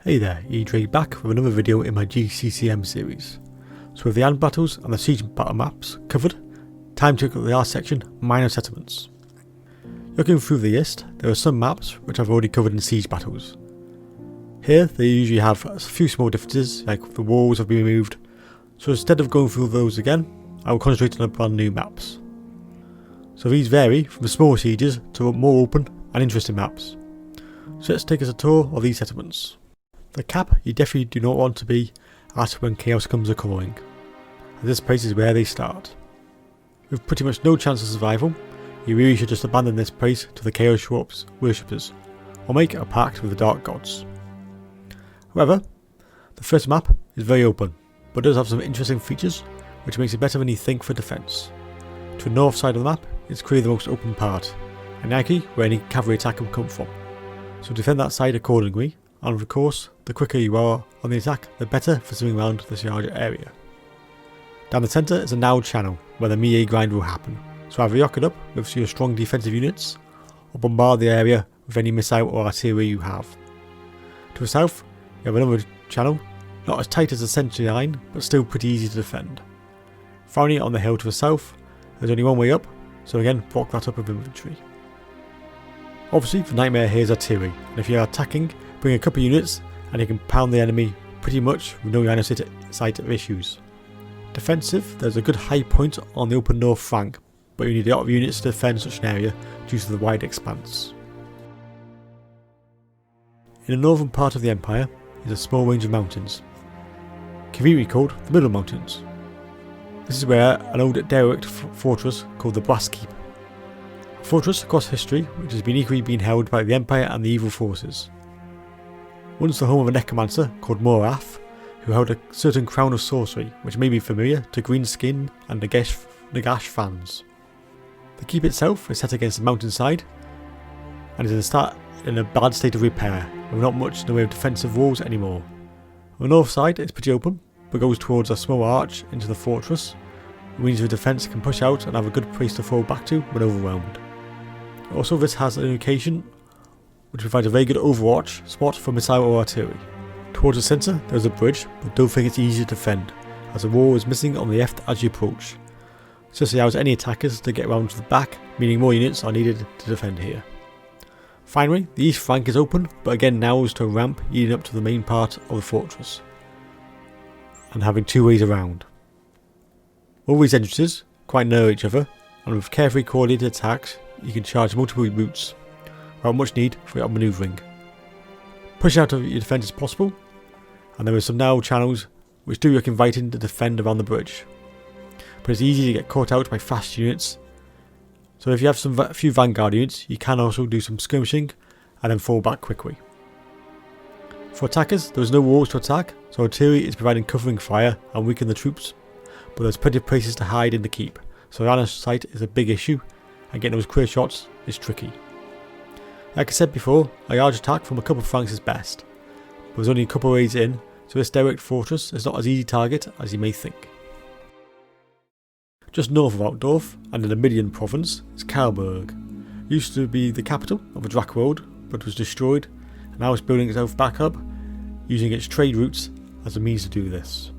Hey there, Ddraig back with another video in my GCCM series. So with the hand battles and the siege battle maps covered, time to look at the last section, minor settlements. Looking through the list, there are some maps which I've already covered in siege battles. Here they usually have a few small differences, like the walls have been removed, so instead of going through those again, I will concentrate on the brand new maps. So these vary from small sieges to more open and interesting maps. So let's take us a tour of these settlements. The cap you definitely do not want to be at when chaos comes a-calling, as this place is where they start. With pretty much no chance of survival, you really should just abandon this place to the chaos worshippers, or make a pact with the dark gods. However, the first map is very open, but does have some interesting features which makes it better than you think for defence. To the north side of the map is clearly the most open part, and likely where any cavalry attack will come from, so defend that side accordingly. And of course, the quicker you are on the attack, the better for swimming around this larger area. Down the centre is a narrow channel where the melee grind will happen, so either lock it up with your strong defensive units, or bombard the area with any missile or artillery you have. To the south, you have another channel, not as tight as the centre line, but still pretty easy to defend. Finally, on the hill to the south, there's only one way up, so again, block that up with infantry. Obviously, the nightmare here is artillery, and if you are attacking, bring a couple of units and you can pound the enemy pretty much with no line of sight of issues. Defensive, there's a good high point on the open north flank, but you need a lot of units to defend such an area due to the wide expanse. In the northern part of the empire is a small range of mountains, conveniently called the Middle Mountains. This is where an old derelict fortress called the Blaskeep. A fortress across history which has been equally been held by the empire and the evil forces. Once the home of a necromancer called Morath, who held a certain crown of sorcery which may be familiar to Greenskin and Nagash fans. The keep itself is set against the mountainside and is in a bad state of repair, with not much in the way of defensive walls anymore. On the north side it's pretty open, but goes towards a small arch into the fortress, which means the defence can push out and have a good place to fall back to when overwhelmed. Also, this has an location which provides a very good overwatch spot for missile or artillery. Towards the centre there is a bridge, but don't think it's easy to defend, as the wall is missing on the left as you approach. So this allows any attackers to get around to the back, meaning more units are needed to defend here. Finally, the east flank is open, but again narrows to a ramp leading up to the main part of the fortress, and having two ways around. All these entrances quite near each other, and with carefully coordinated attacks you can charge multiple routes, without much need for manoeuvring. Push out of your defence as possible, and there are some narrow channels which do look inviting to defend around the bridge, but it's easy to get caught out by fast units, so if you have a few vanguard units you can also do some skirmishing and then fall back quickly. For attackers there is no walls to attack, so artillery is providing covering fire and weaken the troops, but there's plenty of places to hide in the keep, so line of sight is a big issue and getting those clear shots is tricky. Like I said before, a large attack from a couple of flanks is best, but there's only a couple of ways in, so this derelict fortress is not as easy target as you may think. Just north of Altdorf and in the Midian province is Karlberg. It used to be the capital of the Drac world, but was destroyed, and now it's building itself back up, using its trade routes as a means to do this.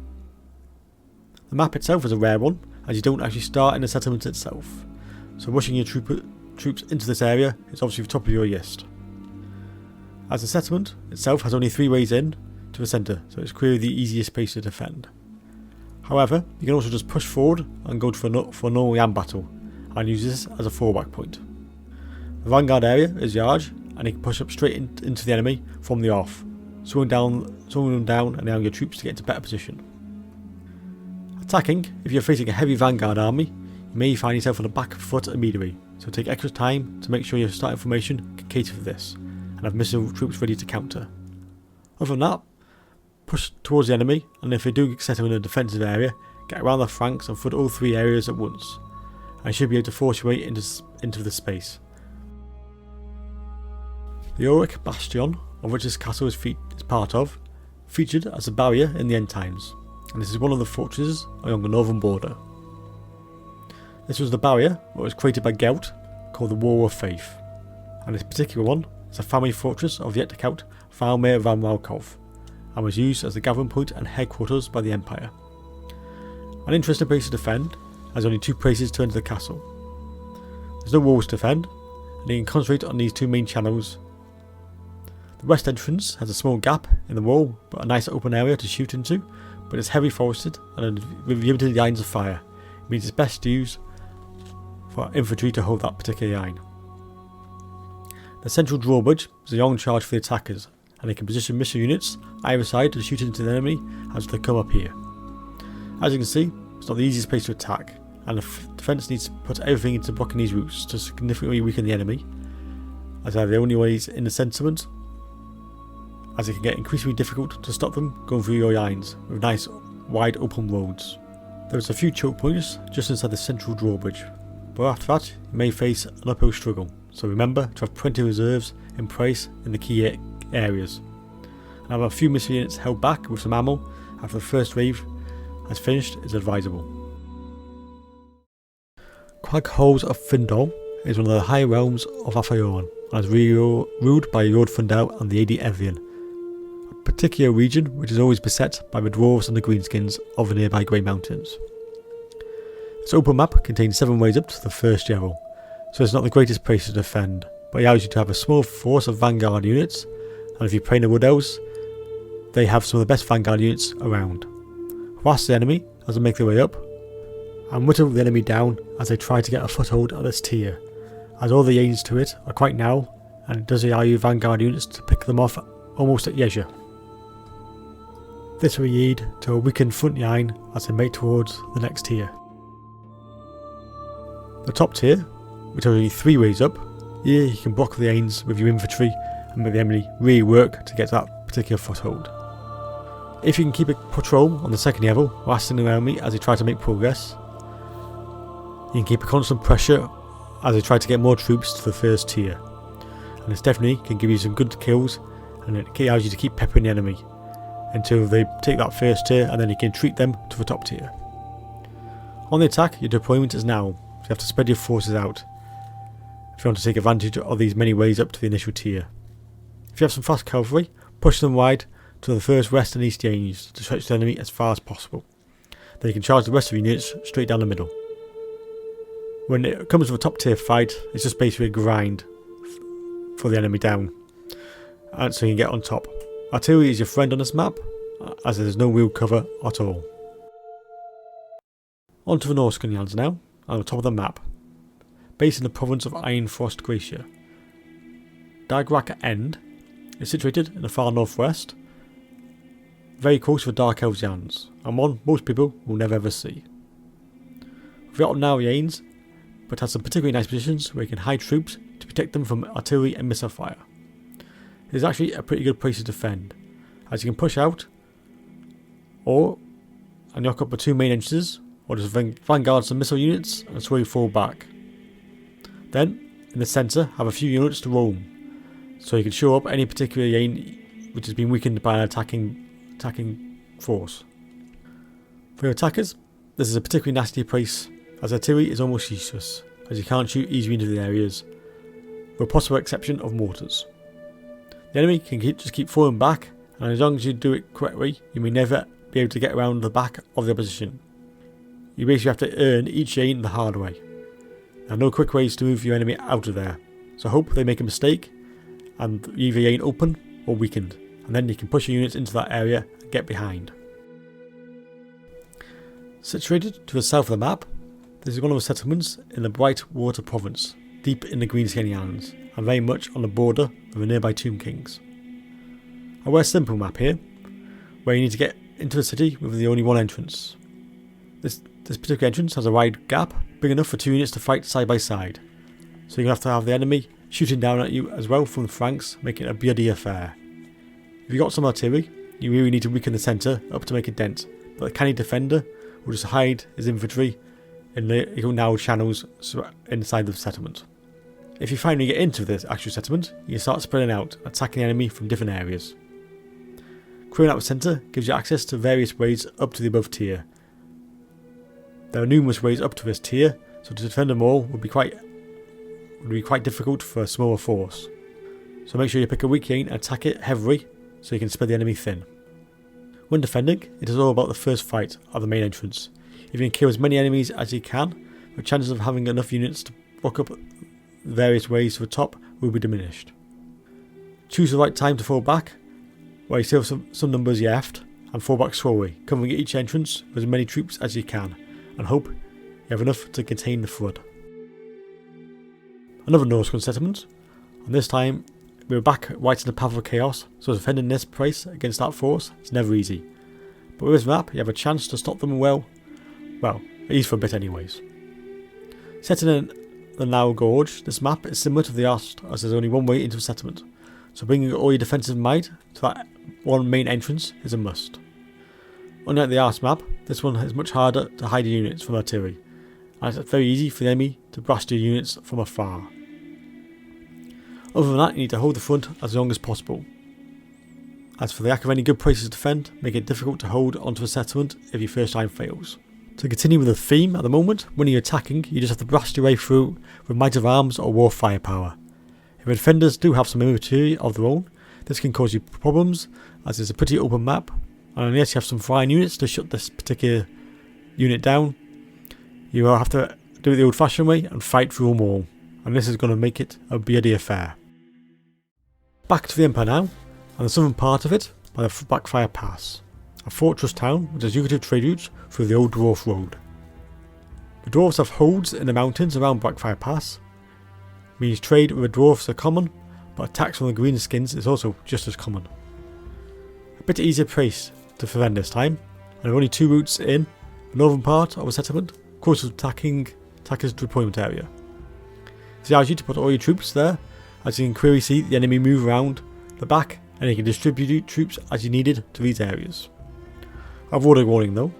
The map itself is a rare one, as you don't actually start in the settlement itself, so rushing your troops into this area is obviously the top of your list. As the settlement itself has only three ways in to the centre, so it's clearly the easiest place to defend. However, you can also just push forward and go for a normal land battle and use this as a fallback point. The vanguard area is large and you can push up straight into the enemy from the off, slowing them down and allowing your troops to get into better position. Attacking, if you're facing a heavy vanguard army, you may find yourself on the back foot immediately, so take extra time to make sure your starting formation can cater for this, and have missile troops ready to counter. Other than that, push towards the enemy, and if they do settle in a defensive area, get around the flanks and flood all three areas at once, and you should be able to force your way into the space. The Auric Bastion, of which this castle is part of, featured as a barrier in the end times, and this is one of the fortresses along the northern border. This was the barrier that was created by Gelt, called the Wall of Faith, and this particular one is a family fortress of the Ectocount Valmir van Malkov, and was used as the gathering point and headquarters by the Empire. An interesting place to defend, as only 2 places to enter the castle. There's no walls to defend, and you can concentrate on these 2 main channels. The west entrance has a small gap in the wall, but a nice open area to shoot into, but it's heavily forested and with limited lines of fire. It means it's best used for infantry to hold that particular line. The central drawbridge is a long charge for the attackers, and they can position missile units either side to shoot into the enemy as they come up here. As you can see, it's not the easiest place to attack, and the defence needs to put everything into blocking these routes to significantly weaken the enemy, as they are the only ways in the settlement, as it can get increasingly difficult to stop them going through your lines with nice wide open roads. There is a few choke points just inside the central drawbridge, but after that you may face an uphill struggle, so remember to have plenty of reserves in place in the key areas, and have a few missile units held back with some ammo after the first wave has finished is advisable. Crag Halls of Findell is one of the high realms of Orion, and is ruled by Lord Findell and the AD Evian, a particular region which is always beset by the dwarves and the greenskins of the nearby Grey Mountains. This open map contains 7 ways up to the first level, so it's not the greatest place to defend, but allows you to have a small force of vanguard units, and if you play in the Wood Elves, they have some of the best vanguard units around. Harass the enemy as they make their way up, and whittle the enemy down as they try to get a foothold at this tier, as all the aids to it are quite narrow, and it does allow you vanguard units to pick them off almost at leisure. This will lead to a weakened front line as they make towards the next tier. The top tier, which are only 3 ways up, here you can block the aims with your infantry and make the enemy really work to get that particular foothold. If you can keep a patrol on the second level, harassing the enemy as they try to make progress, you can keep a constant pressure as they try to get more troops to the first tier, and this definitely can give you some good kills, and it allows you to keep peppering the enemy until they take that first tier, and then you can treat them to the top tier. On the attack, your deployment is now, so you have to spread your forces out if you want to take advantage of these many ways up to the initial tier. If you have some fast cavalry, push them wide to the first west and east ranges to stretch the enemy as far as possible. Then you can charge the rest of your units straight down the middle. When it comes to a top tier fight, it's just basically a grind for the enemy down, and so you can get on top. Artillery is your friend on this map, as there's no real cover at all. On to the Norske lands now, on the top of the map. Based in the province of Ironfrost Grisha. Ddraig End is situated in the far northwest, very close to the Dark Elves lands, and one most people will never ever see. Without narrow lanes, but has some particularly nice positions where you can hide troops to protect them from artillery and missile fire. It is actually a pretty good place to defend, as you can push out, and knock up the 2 main entrances, or just vanguard some missile units and slowly fall back. Then, in the centre, have a few units to roam, so you can show up any particular lane which has been weakened by an attacking force. For your attackers, this is a particularly nasty place, as artillery is almost useless, as you can't shoot easily into the areas, with a possible exception of mortars. The enemy can just keep falling back, and as long as you do it correctly, you may never be able to get around the back of the opposition. You basically have to earn each lane the hard way. There are no quick ways to move your enemy out of there, so hope they make a mistake and leave your lane open or weakened, and then you can push your units into that area and get behind. Situated to the south of the map, this is one of the settlements in the Bright Water province, deep in the Greenskin Lands, and very much on the border of the nearby Tomb Kings. A very simple map here, where you need to get into the city with the only one entrance. This particular entrance has a wide gap, big enough for 2 units to fight side by side, so you have to have the enemy shooting down at you as well from the flanks, making it a bloody affair. If you've got some artillery, you really need to weaken the centre up to make a dent, but the canny defender will just hide his infantry in the narrow channels inside the settlement. If you finally get into this actual settlement, you can start spreading out, attacking the enemy from different areas. Clearing out the centre gives you access to various ways up to the above tier. There are numerous ways up to this tier, so to defend them all would be quite difficult for a smaller force. So make sure you pick a weak lane and attack it heavily so you can spread the enemy thin. When defending, it is all about the first fight at the main entrance. If you can kill as many enemies as you can, the chances of having enough units to block up various ways to the top will be diminished. Choose the right time to fall back, where you still have some numbers left, and fall back slowly, covering each entrance with as many troops as you can, and hope you have enough to contain the flood. Another Norske settlement, and this time we were back right in the path of chaos, so defending this place against that force is never easy. But with this map you have a chance to stop them well, at least for a bit anyways. Set in the now Gorge, this map is similar to the last as there's only one way into a settlement, so bringing all your defensive might to that one main entrance is a must. Unlike the last map, this one is much harder to hide your units from artillery, and it's very easy for the enemy to blast your units from afar. Other than that, you need to hold the front as long as possible. As for the lack of any good places to defend, make it difficult to hold onto a settlement if your first line fails. To continue with the theme at the moment, when you're attacking, you just have to blast your way through with might of arms or war firepower. If the defenders do have some immaturity of their own, this can cause you problems, as it's a pretty open map, and unless you have some flying units to shut this particular unit down, you will have to do it the old fashioned way and fight through them all, and this is going to make it a bloody affair. Back to the Empire now, and the southern part of it by the Blackfire Pass, a fortress town which has lucrative trade routes through the old dwarf road. The dwarves have holds in the mountains around Blackfire Pass, means trade with the dwarves are common, but attacks from the greenskins is also just as common. A bit easier place to defend this time, and there are only two routes in, the northern part of a settlement, close to attackers' deployment area. This allows you to put all your troops there, as you can clearly see the enemy move around the back, and you can distribute troops as you needed to these areas. I've ordered a warning though,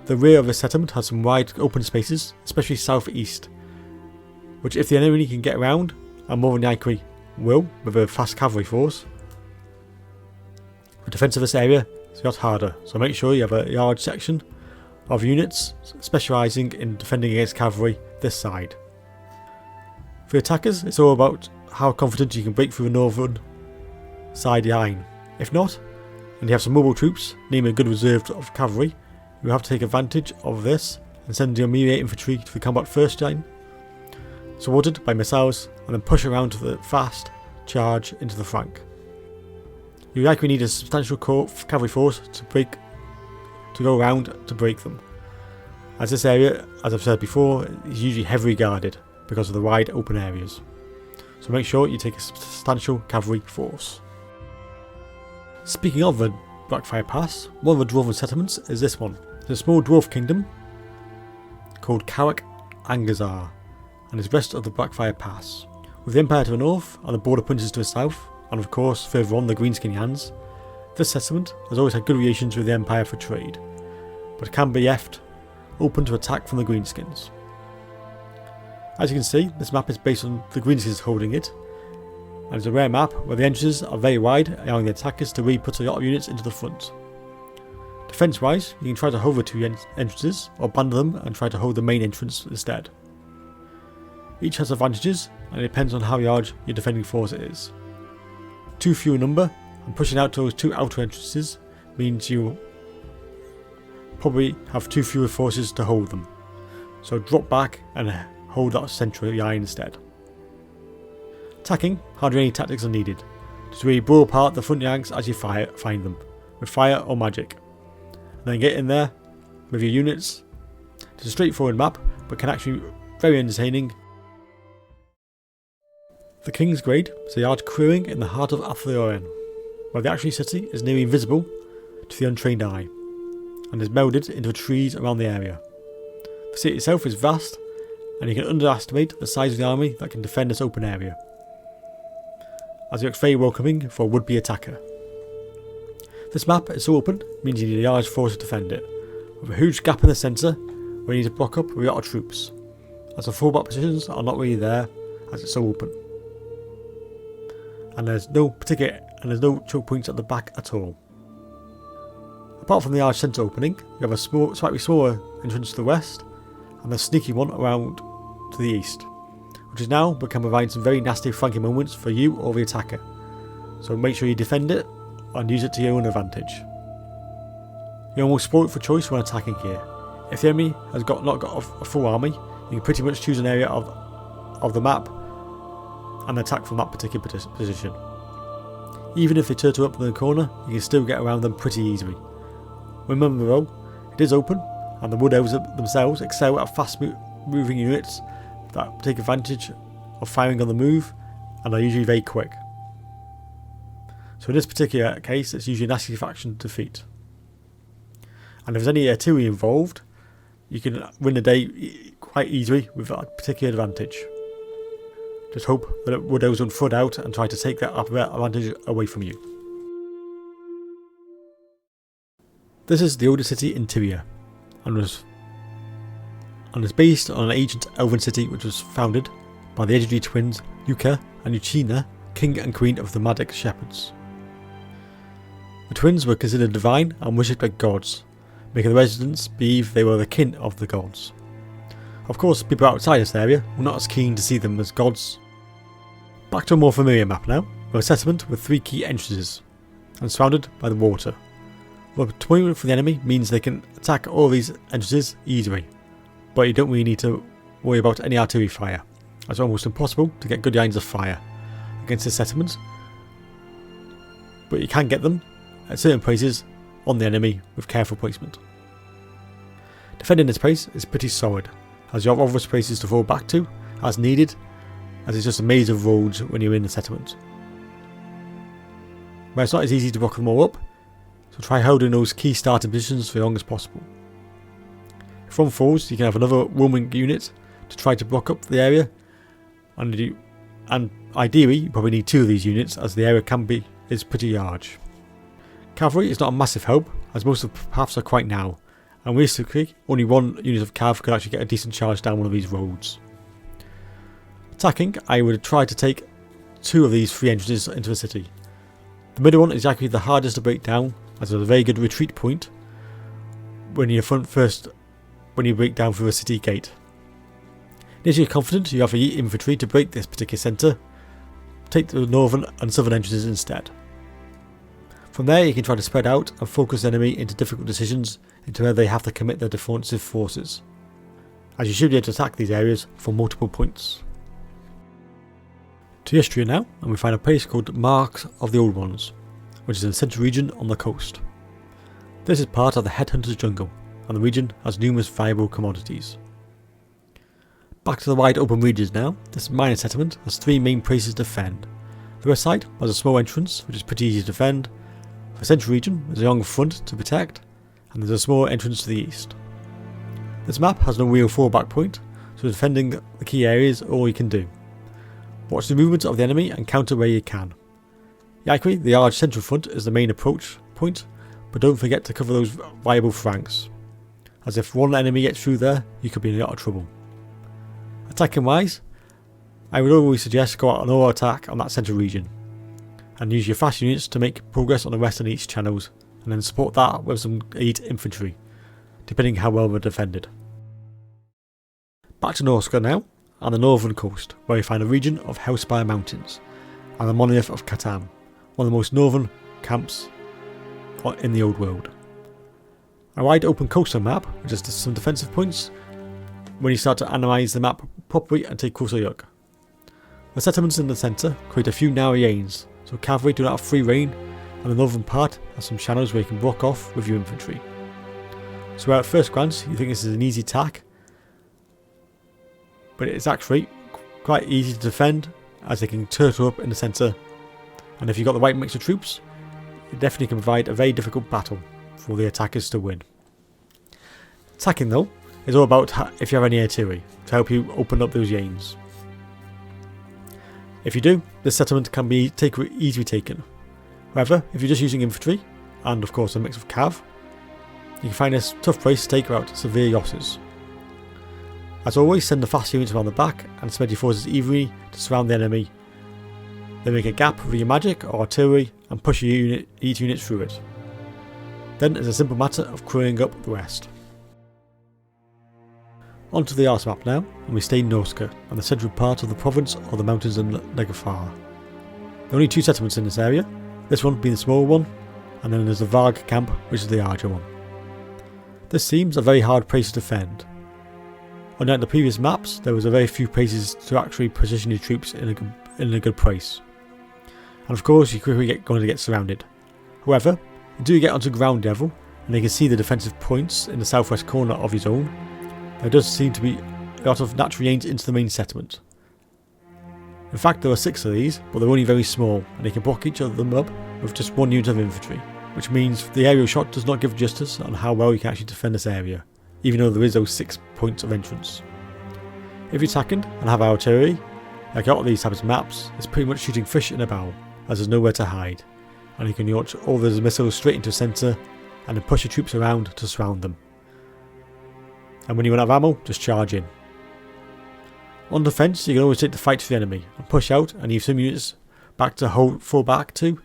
the rear of the settlement has some wide open spaces, especially southeast, which if the enemy can get around, and more than likely will with a fast cavalry force, the defence of this area is a lot harder, so make sure you have a large section of units specialising in defending against cavalry this side. For attackers, it's all about how confident you can break through the northern side line. If not, and you have some mobile troops, namely a good reserve of cavalry, you have to take advantage of this and send your melee infantry to the combat first line, supported by missiles, and then push around to the fast charge into the flank. You likely need a substantial cavalry force to go around to break them, as this area, as I've said before, is usually heavily guarded because of the wide open areas. So make sure you take a substantial cavalry force. Speaking of the Blackfire Pass, one of the dwarven settlements is this one. It's a small dwarf kingdom called Carolingia, and is west of the Blackfire Pass. With the Empire to the north and the border princes to the south, and of course further on the greenskin hands, this settlement has always had good relations with the Empire for trade, but can be left open to attack from the greenskins. As you can see, this map is based on the greenskins holding it, and it's a rare map where the entrances are very wide, allowing the attackers to really put a lot of units into the front. Defence wise, you can try to hold the two entrances, or bundle them and try to hold the main entrance instead. Each has advantages, and it depends on how large your defending force is. Too few in number, and pushing out to those two outer entrances means you probably have too few forces to hold them. So drop back and hold that central line instead. Attacking, hardly any tactics are needed. Just really blow apart the front ranks as you find them, with fire or magic. And then get in there with your units. It's a straightforward map, but can actually be very entertaining. The King's Grade is a large clearing in the heart of Orion, where the actual city is nearly invisible to the untrained eye, and is melded into the trees around the area. The city itself is vast, and you can underestimate the size of the army that can defend this open area, as it looks very welcoming for a would-be attacker. This map is so open, means you need a large force to defend it, with a huge gap in the centre where you need to block up with a lot of troops, as the fallback positions are not really there as it's so open. And there's no choke points at the back at all. Apart from the large centre opening, you have a slightly smaller entrance to the west, and a sneaky one around to the east, which has now become providing some very nasty flanking moments for you or the attacker, so make sure you defend it and use it to your own advantage. You're almost spoiled for choice when attacking here. If the enemy has not got a full army, you can pretty much choose an area of the map and attack from that particular position. Even if they turtle up in the corner, you can still get around them pretty easily. Remember though, it is open, and the wood elves themselves excel at fast moving units that take advantage of firing on the move and are usually very quick. So in this particular case, it's usually an nasty faction to defeat. And if there's any artillery involved, you can win the day quite easily with that particular advantage. Just hope that wood elves don't flood out and try to take that advantage away from you. This is the oldest city in Tyria, and is based on an ancient Elven City which was founded by the legendary twins Yuka and Uchina, king and queen of the Magic Shepherds. The twins were considered divine and worshipped like gods, making the residents believe they were the kin of the gods. Of course, people outside this area were not as keen to see them as gods. Back to a more familiar map now, where a settlement with 3 key entrances, and surrounded by the water. Well, deployment for the enemy means they can attack all these entrances easily, but you don't really need to worry about any artillery fire, as it's almost impossible to get good lines of fire against this settlement, but you can get them at certain places on the enemy with careful placement. Defending this place is pretty solid, as you have obvious places to fall back to as needed, as it's just a maze of roads when you're in the settlement. But it's not as easy to block them all up, so try holding those key starting positions for as long as possible. If one falls, you can have another roaming unit to try to block up the area, and ideally you probably need 2 of these units, as the area is pretty large. Cavalry is not a massive help, as most of the paths are quite narrow, and realistically only 1 unit of cav could actually get a decent charge down one of these roads. Attacking, I would try to take 2 of these 3 entrances into the city. The middle one is actually the hardest to break down, as it's a very good retreat point when you break down through a city gate. If you're confident you have the infantry to break this particular centre, take the northern and southern entrances instead. From there you can try to spread out and focus the enemy into difficult decisions into where they have to commit their defensive forces, as you should be able to attack these areas from multiple points. To Istria now, and we find a place called Marks of the Old Ones, which is in the central region on the coast. This is part of the Headhunters Jungle, and the region has numerous valuable commodities. Back to the wide open regions now, this minor settlement has 3 main places to defend. The west side has a small entrance which is pretty easy to defend, the central region is a long front to protect, and there's a small entrance to the east. This map has no real fallback point, so defending the key areas is all you can do. Watch the movement of the enemy and counter where you can. Likely, the large central front is the main approach point, but don't forget to cover those viable flanks, as if one enemy gets through there, you could be in a lot of trouble. Attacking wise, I would always suggest go out an all attack on that central region, and use your fast units to make progress on the west and east channels, and then support that with some elite infantry, depending how well they're defended. Back to Norske now, on the northern coast, where you find a region of Hellspire Mountains, and the Monolith of Catan, one of the most northern camps in the old world. A wide open coastal map, with just some defensive points, when you start to analyse the map properly and take a closer look. The settlements in the centre create a few narrow lanes, so cavalry do not have free rein, and the northern part has some channels where you can block off with your infantry. So at first glance you think this is an easy attack, but it's actually quite easy to defend, as they can turtle up in the centre, and if you've got the right mix of troops, it definitely can provide a very difficult battle for the attackers to win. Attacking though is all about if you have any artillery to help you open up those lanes. If you do, this settlement can be easily taken. However, if you're just using infantry, and of course a mix of cav, you can find this tough place to take out severe losses. As always, send the fast units around the back and spread your forces evenly to surround the enemy. Then make a gap with your magic or artillery and push each unit through it. Then it's a simple matter of crewing up the rest. Onto the arse map now, and we stay in Norske, and the central part of the province of the mountains in Legafar. There are only 2 settlements in this area, this one being the smaller one, and then there's the Varg camp, which is the larger one. This seems a very hard place to defend. Unlike the previous maps, there was a very few places to actually position your troops in a good place. And of course you're quickly going to get surrounded. However, you do get onto ground level and you can see the defensive points in the southwest corner of your zone. There does seem to be a lot of natural gains into the main settlement. In fact, there are 6 of these, but they're only very small and they can block each of them up with just 1 unit of infantry, which means the aerial shot does not give justice on how well you can actually defend this area, even though there is those 6 points of entrance. If you're attacking and have artillery, like a lot of these types of maps, it's pretty much shooting fish in a barrel, as there's nowhere to hide, and you can launch all those missiles straight into the centre and then push your troops around to surround them. And when you run out of ammo, just charge in. On defence, you can always take the fight to the enemy and push out and leave some units back to fall back to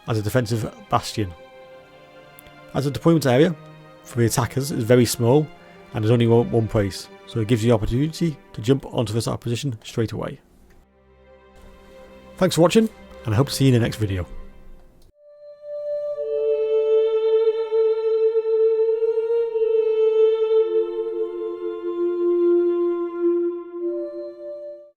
as a defensive bastion. As a deployment area for the attackers is very small and there's only one place, so it gives you the opportunity to jump onto this opposition straight away. Thanks for watching, and I hope to see you in the next video.